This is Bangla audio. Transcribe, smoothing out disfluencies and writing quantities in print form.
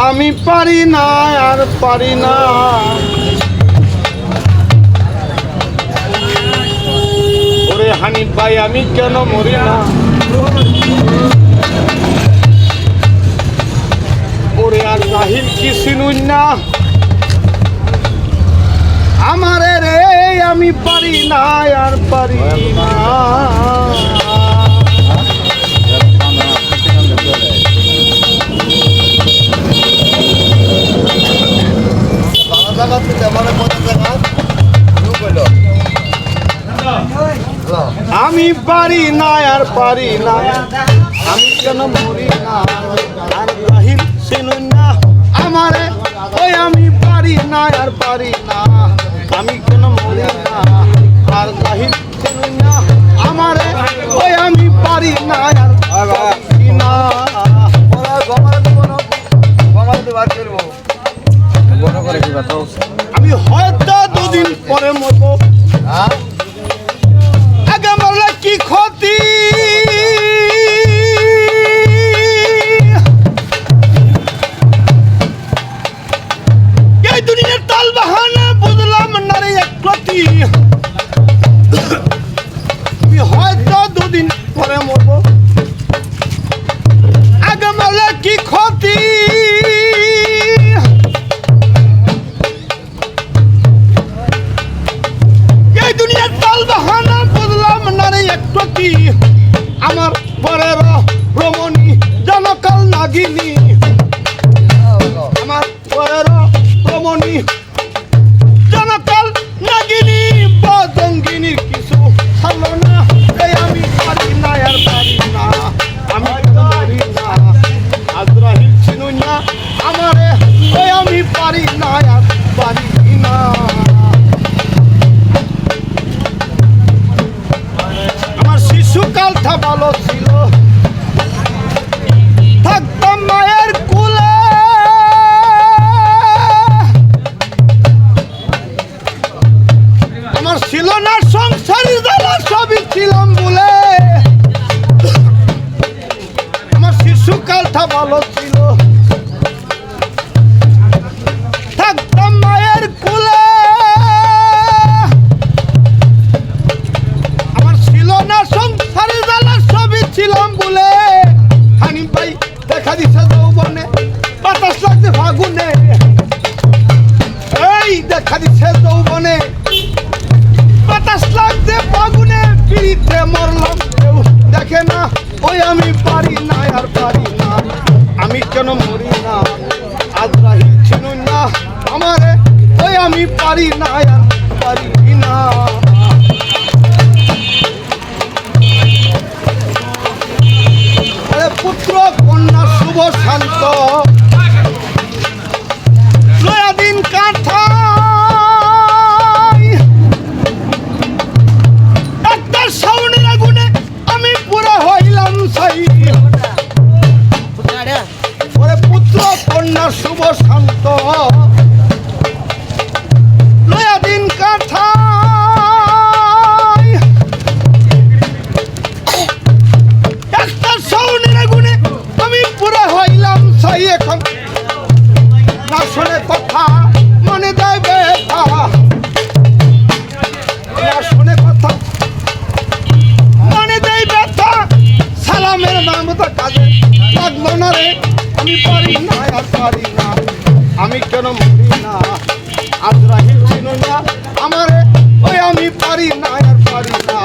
আমি পারি না আর পারি না ওরে হানিফ ভাই আমি কেন মরি না ওরে আর রাহিল কি চিনুন না আমারে রে আমি পারি না আর পারি না আমি পারি না আর পারি না আমি কেন মরি না আর রাহিল চিনুন না আমারে ওই আমি পারি না আর পারি না আমি কেন মরি না আর রাহিল চিনুন না আমারে ওই আমি পারি না আর পারি না আমি হয়তো দুদিন পরে মরবো আগে মরলে কি ক্ষতি এই দুনিয়ার তাল বাহানা বুঝলাম না রে এক প্রতি আমি হয়তো দুদিন পরে মরবো আগে মরলে কি ক্ষতি আমার পরের রমণী জনকাল নাগিনী আমার পরের রমণী জনকাল নাগিনী বজঙ্গিনীর কিছু হলো না আমি পারি না আর পারি না আমি মরি না আজরাইল চিনুন না আমারে ওই আমি পারি না আর পারি না শিশুকালটা ভালো ছিল থাকতাম মায়ের কুলে আমার ছিল না সংসারী জ্বালা সবই ছিলাম বলে আমার শিশুকালটা ভালো ছিল থাকতাম মায়ের কুলে ছিলাম বলে হানিফ ভাই দেখা দিছে যৌবনে বাতাস লাগছে ফাগুনে এই দেখা দিছে যৌবনে বাতাস লাগছে ফাগুনে পিড়িতে মরলাম কেউ দেখে না ওই আমি পারি না আর পারি না আমি কেন মরি না আজরাইল চিনুন না আমারে ওই আমি পারি না আর পারি না পুত্র কন্যা শুভ শান্ত নয়াদিন কাঁথা একটা সাউনের আগুনে আমি পুরো হইলাম সাই ওরে পুত্র কন্যা শুভ শান্ত নয়াদিন কাঁথা এখন না শুনে কথা মনে দেয় ব্যথা না শুনে কথা মনে দেয় ব্যথা সালামের নামতা কাজে লাগলো না রে আমি পারি না আর পারি না আমি কেন মরি না আজরাইল চিনুন না আমারে ওই আমি পারি না আর পারি না